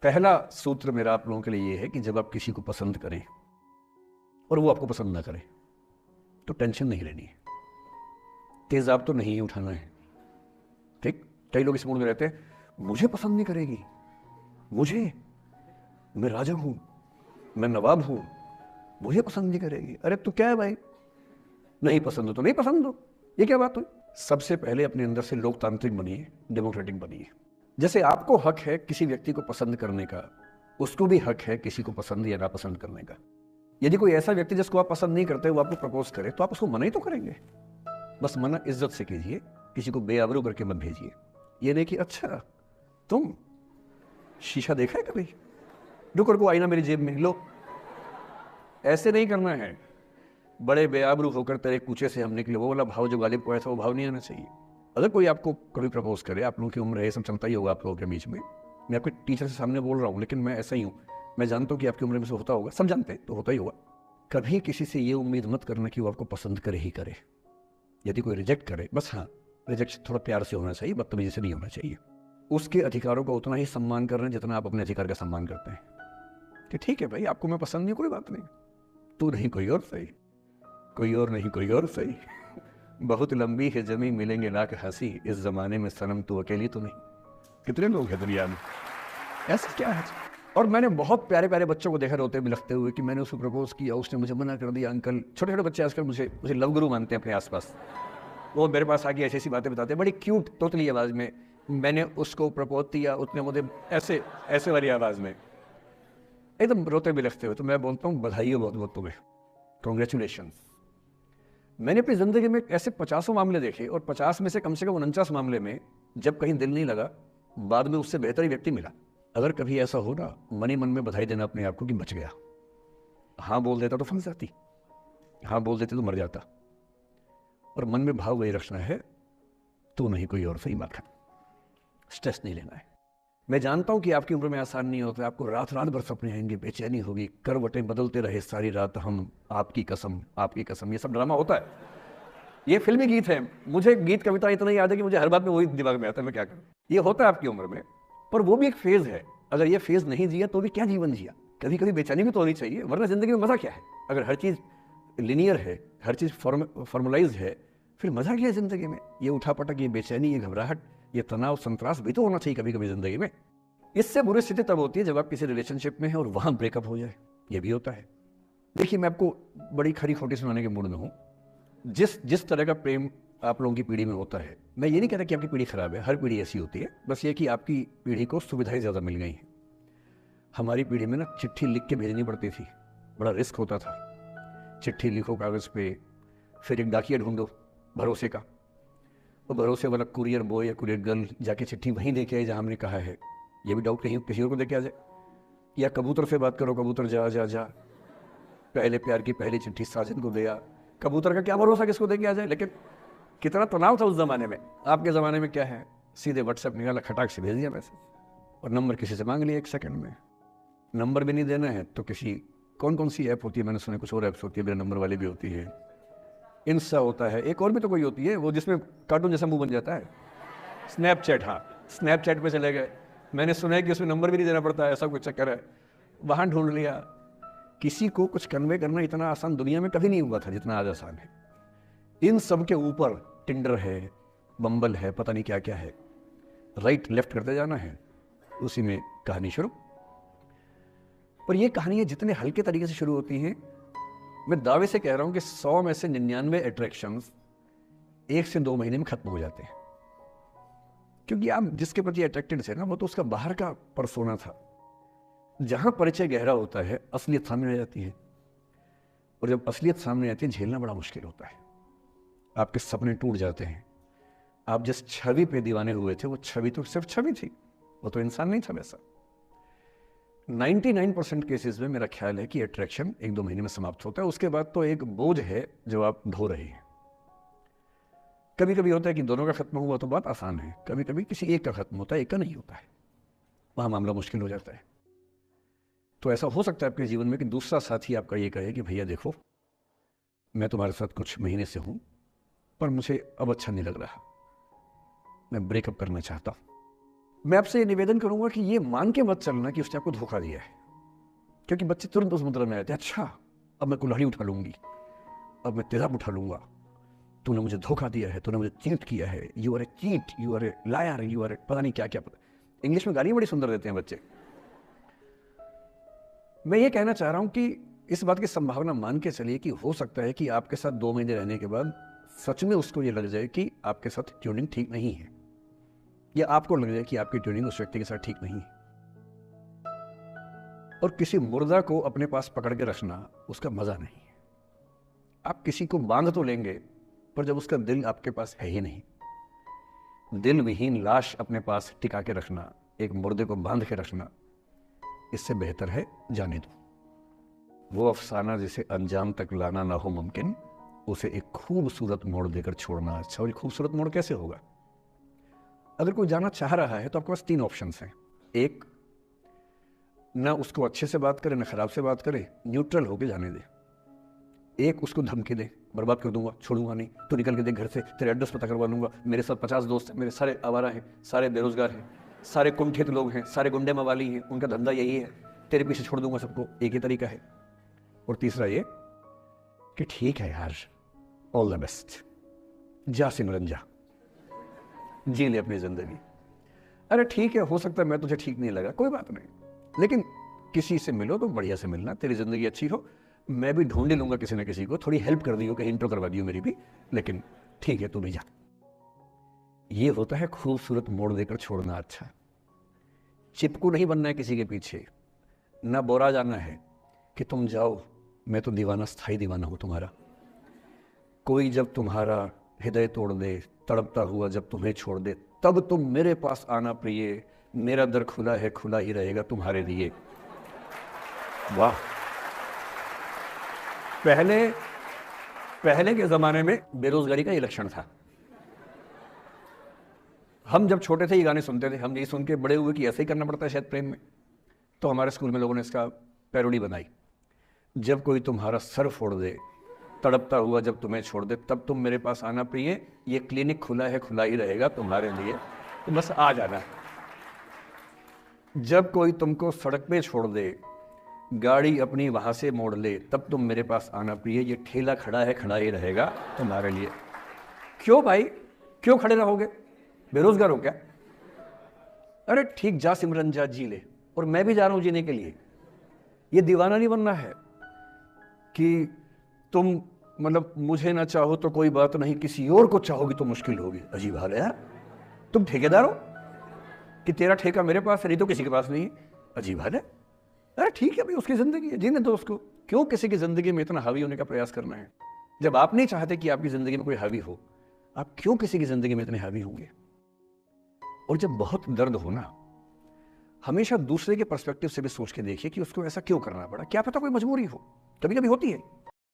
पहला सूत्र मेरा आप लोगों के लिए ये है कि जब आप किसी को पसंद करें और वो आपको पसंद ना करे तो टेंशन नहीं लेनी है, तेजाब तो नहीं उठाना है। ठीक, कई लोग इस मूड में रहते हैं, मुझे पसंद नहीं करेगी, मैं राजा हूं, मैं नवाब हूं, मुझे पसंद नहीं करेगी। अरे तू क्या है भाई, नहीं पसंद हो तो नहीं पसंद हो, ये क्या बात हुई? सबसे पहले अपने अंदर से लोकतांत्रिक बनिए, डेमोक्रेटिक बनिए। जैसे आपको हक है किसी व्यक्ति को पसंद करने का, उसको भी हक है किसी को पसंद या नापसंद करने का। यदि कोई ऐसा व्यक्ति जिसको आप पसंद नहीं करते वो आपको प्रपोज करे तो आप उसको मना ही तो करेंगे। बस मना इज्जत से कीजिए, किसी को बेआबरू करके मत भेजिए। ये नहीं कि अच्छा तुम शीशा देखा है कभी, रुको रुको आईना मेरी जेब में लो, ऐसे नहीं करना है। बड़े बेआबरू होकर तेरे कूचे से हम निकले, वो वाला भाव जो गालिब को आया था वो भाव नहीं आना चाहिए। अगर कोई आपको कभी प्रपोज करे, आप लोगों की उम्र है, ये सब चलता ही होगा आप लोगों के बीच में, मैं आपके टीचर से सामने बोल रहा हूँ लेकिन मैं ऐसा ही हूँ, मैं जानता हूँ कि आपकी उम्र में से होता होगा, सब जानते हैं तो होता ही होगा। कभी किसी से ये उम्मीद मत करना कि वो आपको पसंद करे ही करे। यदि कोई रिजेक्ट करे, बस हाँ रिजेक्शन थोड़ा प्यार से होना चाहिए, बदतमीजी से नहीं होना चाहिए। उसके अधिकारों का उतना ही सम्मान कर रहे हैं जितना आप अपने अधिकार का सम्मान करते हैं। कि ठीक है भाई, आपको मैं पसंद नहीं, कोई बात नहीं, तू नहीं कोई और सही, कोई और नहीं कोई और सही, बहुत लंबी है जमी मिलेंगे लाख हंसी, इस जमाने में सनम तू अकेली तो नहीं। कितने लोग हैं दुनिया में, ऐसा क्या है? और मैंने बहुत प्यारे प्यारे बच्चों को देखा रोते बिलखते हुए कि मैंने उसको प्रपोज किया, उसने मुझे मना कर दिया। अंकल, छोटे छोटे बच्चे आजकल मुझे लव गुरु मानते हैं अपने आसपास, वो मेरे पास आके ऐसी ऐसी बातें बताते हैं बड़ी क्यूट तोतली आवाज़ में, मैंने उसको प्रपोज किया, उसने मुझे ऐसे ऐसे वाली आवाज़ में एकदम रोते बिलखते हुए। तो मैं बोलता हूँ बधाई हो बहुत बहुत तुम्हें, कॉन्ग्रेचुलेशन। मैंने अपनी ज़िंदगी में ऐसे 50 मामले देखे और 50 में से कम 49 मामले में जब कहीं दिल नहीं लगा, बाद में उससे बेहतर ही व्यक्ति मिला। अगर कभी ऐसा हो ना, मन ही मन में बधाई देना अपने आप को कि बच गया। हाँ बोल देता तो फंस जाती, हाँ बोल देते तो मर जाता। और मन में भाव वही रखना है, तो नहीं कोई और, सही बात है, स्ट्रेस नहीं लेना है। मैं जानता हूं कि आपकी उम्र में आसान नहीं होता, आपको रात रात भर सपने आएंगे, बेचैनी होगी, करवटें बदलते रहे सारी रात हम, आपकी कसम आपकी कसम, ये सब ड्रामा होता है, ये फिल्मी गीत है। मुझे गीत कविता इतना याद है कि मुझे हर बात में वही दिमाग में आता है, मैं क्या करूं। ये होता है आपकी उम्र में, पर वो भी एक फेज है। अगर ये फेज नहीं जिया तो भी क्या जीवन जिया। कभी कभी बेचैनी भी तो होनी चाहिए, वरना जिंदगी में मजा क्या है। अगर हर चीज लिनियर है, हर चीज फॉर्मलाइज है, फिर मजा क्या है जिंदगी में। ये उठापटक, ये बेचैनी, ये घबराहट, ये तनाव संतरास भी तो होना चाहिए कभी कभी जिंदगी में। इससे बुरी स्थिति तब होती है जब आप किसी रिलेशनशिप में हैं और वहां ब्रेकअप हो जाए, ये भी होता है। देखिए, मैं आपको बड़ी खरी खोटी सुनाने के मूड में हूं। जिस तरह का प्रेम आप लोगों की पीढ़ी में होता है, मैं ये नहीं कहता कि आपकी पीढ़ी खराब है, हर पीढ़ी ऐसी होती है, बस ये कि आपकी पीढ़ी को सुविधाएं ज्यादा मिल गई हैं। हमारी पीढ़ी में ना चिट्ठी लिख के भेजनी पड़ती थी, बड़ा रिस्क होता था। चिट्ठी लिखो कागज पे, फिर एक डाकिया ढूंढो भरोसे का, वो भरोसे वाला कुरियर बॉय या कुरियर गर्ल जाके चिट्ठी वहीं दे के आए जहां हमने कहा है। ये भी डाउट कहीं किसी और को दे के आ जाए। या कबूतर से बात करो, कबूतर जा जा जा, पहले प्यार की पहली चिट्ठी साजन को दिया। कबूतर का क्या भरोसा किसको दे के आ जाए। लेकिन कितना तनाव था उस जमाने में। आपके ज़माने में क्या है, सीधे व्हाट्सएप निकाला, खटाक से भेज दिया मैसेज, और नंबर किसी से मांग लिया 1 सेकंड में। नंबर भी नहीं देना है तो किसी कौन कौन सी ऐप होती है, मैंने सुना कुछ और ऐप्स होती है, बिना नंबर वाली भी होती है, इंस्टा होता है, एक और भी तो कोई होती है वो जिसमें कार्टून जैसा मुंह बन जाता है, स्नैपचैट। हाँ, स्नैपचैट पे चले गए, मैंने सुना है कि उसमें नंबर भी नहीं देना पड़ता है, ऐसा कुछ चक्कर है, वहाँ ढूंढ लिया। किसी को कुछ कन्वे करना इतना आसान दुनिया में कभी नहीं हुआ था जितना आज आसान है। इन सब के ऊपर टिंडर है, बम्बल है, पता नहीं क्या क्या है, राइट लेफ्ट करते जाना है, उसी में कहानी शुरू। पर ये कहानियां जितने हल्के तरीके से शुरू होती हैं, मैं दावे से कह रहा हूं कि 100 में से 99 अट्रैक्शंस 1 से 2 महीने में खत्म हो जाते हैं। क्योंकि आप जिसके प्रति अट्रैक्टेड थे ना, वो तो उसका बाहर का परसोना था। जहां परिचय गहरा होता है, असलियत सामने आ जाती है, और जब असलियत सामने आती है झेलना बड़ा मुश्किल होता है। आपके सपने टूट जाते हैं। आप जिस छवि पे दीवाने हुए थे, वो छवि तो सिर्फ छवि थी, वो तो इंसान नहीं था वैसा। 99% केसेस में मेरा ख्याल है कि अट्रैक्शन 1-2 महीने में समाप्त होता है। उसके बाद तो एक बोझ है जो आप ढो रहे हैं। कभी कभी होता है कि दोनों का खत्म हुआ तो बात आसान है, कभी कभी किसी एक का खत्म होता है, एक का नहीं होता है, वहां मामला मुश्किल हो जाता है। तो ऐसा हो सकता है आपके जीवन में कि दूसरा साथी आपका ये कहे कि भैया देखो, मैं तुम्हारे साथ कुछ महीने से हूं, पर मुझे अब अच्छा नहीं लग रहा, मैं ब्रेकअप करना चाहता हूं। मैं आपसे ये निवेदन करूंगा कि ये मान के मत चलना कि उसने आपको धोखा दिया है, क्योंकि बच्चे तुरंत उस मुद्रा में आते हैं, अच्छा अब मैं कुल्हाड़ी उठा लूंगी, अब मैं तेजाब उठा लूंगा, तूने मुझे धोखा दिया है, तूने मुझे चीट किया है, you are a cheat, you are a liar, you are a पता नहीं क्या क्या। पता इंग्लिश में गालियां बड़ी सुंदर देते हैं बच्चे। मैं ये कहना चाह रहा हूं कि इस बात की संभावना मान के चलिए कि हो सकता है कि आपके साथ 2 महीने रहने के बाद सच में उसको ये लग जाए कि आपके साथ ट्यूनिंग ठीक नहीं है, या आपको लग जाए कि आपकी ट्यूनिंग उस व्यक्ति के साथ ठीक नहीं है। और किसी मुर्दा को अपने पास पकड़ के रखना उसका मजा नहीं है। आप किसी को बांध तो लेंगे, पर जब उसका दिल आपके पास है ही नहीं, दिल विहीन लाश अपने पास टिका के रखना, एक मुर्दे को बांध के रखना, इससे बेहतर है जाने दो। वो अफसाना जिसे अंजाम तक लाना ना हो मुमकिन, उसे एक खूबसूरत मोड़ देकर छोड़ना अच्छा। और खूबसूरत मोड़ कैसे होगा? अगर कोई जाना चाह रहा है तो आपके पास 3 ऑप्शंस हैं। एक, ना उसको अच्छे से बात करे ना खराब से बात करे, न्यूट्रल होके जाने दे। एक, उसको धमकी दे, बर्बाद कर दूंगा, छोड़ूंगा नहीं, तू निकल के दे घर से, तेरे एड्रेस पता करवा लूंगा, मेरे साथ 50 दोस्त हैं, मेरे सारे आवारा हैं, सारे बेरोजगार हैं, सारे कुंठित लोग हैं, सारे गुंडे मवाली हैं, उनका धंधा यही है, तेरे पीछे छोड़ दूंगा सबको। एक ही तरीका है। और तीसरा ये कि ठीक है यार, ऑल द बेस्ट, जा सिमरन जा, जी ले अपनी जिंदगी। अरे ठीक है, हो सकता है मैं तुझे ठीक नहीं लगा, कोई बात नहीं, लेकिन किसी से मिलो तो बढ़िया से मिलना, तेरी जिंदगी अच्छी हो। मैं भी ढूंढ लूंगा किसी न किसी को, थोड़ी हेल्प कर दियो, कहीं इंट्रो करवा दियो मेरी भी, लेकिन ठीक है तू भी जा। ये होता है खूबसूरत मोड़ देकर छोड़ना अच्छा। चिपकू नहीं बनना है किसी के पीछे, ना बोरा जाना है कि तुम जाओ, मैं तो दीवाना, स्थाई दीवाना हूं तुम्हारा। कोई जब तुम्हारा हृदय तोड़ दे, तड़पता हुआ जब तुम्हें छोड़ दे, तब तुम मेरे पास आना प्रिय, मेरा दर खुला है, खुला ही रहेगा तुम्हारे लिए। वाह। पहले के जमाने में बेरोजगारी का ये लक्षण था। हम जब छोटे थे ये गाने सुनते थे, हम यही सुन के बड़े हुए कि ऐसे ही करना पड़ता है शायद प्रेम में। तो हमारे स्कूल में लोगों ने इसका पैरोडी बनाई, जब कोई तुम्हारा सर फोड़ दे, तड़पता हुआ जब तुम्हें छोड़ दे, तब तुम मेरे पास आना प्रिय, ये क्लिनिक खुला है, खुला ही रहेगा तुम्हारे लिए, तो बस आ जाना। जब कोई तुमको सड़क पे छोड़ दे, गाड़ी अपनी वहां से मोड़ ले, तब तुम मेरे पास आना प्रिय, ये ठेला खड़ा है, खड़ा ही रहेगा तुम्हारे लिए। क्यों भाई, क्यों खड़े रहोगे? बेरोजगार हो क्या? अरे ठीक, जा सिमरन जा, जी ले, और मैं भी जा रहा हूं जीने के लिए। ये दीवाना नहीं बनना है कि तुम मतलब मुझे ना चाहो तो कोई बात नहीं, किसी और को चाहोगी तो मुश्किल होगी। अजीब हाल है यार, तुम ठेकेदार हो कि तेरा ठेका मेरे पास है, नहीं तो किसी के पास नहीं है। अजीब हाल है। अरे ठीक है भाई, उसकी जिंदगी है, जीने दो उसको। क्यों किसी की जिंदगी में इतना हावी होने का प्रयास करना है? जब आप नहीं चाहते कि आपकी जिंदगी में कोई हावी हो, आप क्यों किसी की जिंदगी में इतने हावी होंगे? और जब बहुत दर्द हो ना, हमेशा दूसरे के पर्सपेक्टिव से भी सोच के देखिए कि उसको ऐसा क्यों करना पड़ा। क्या पता कोई मजबूरी हो, कभी कभी होती है।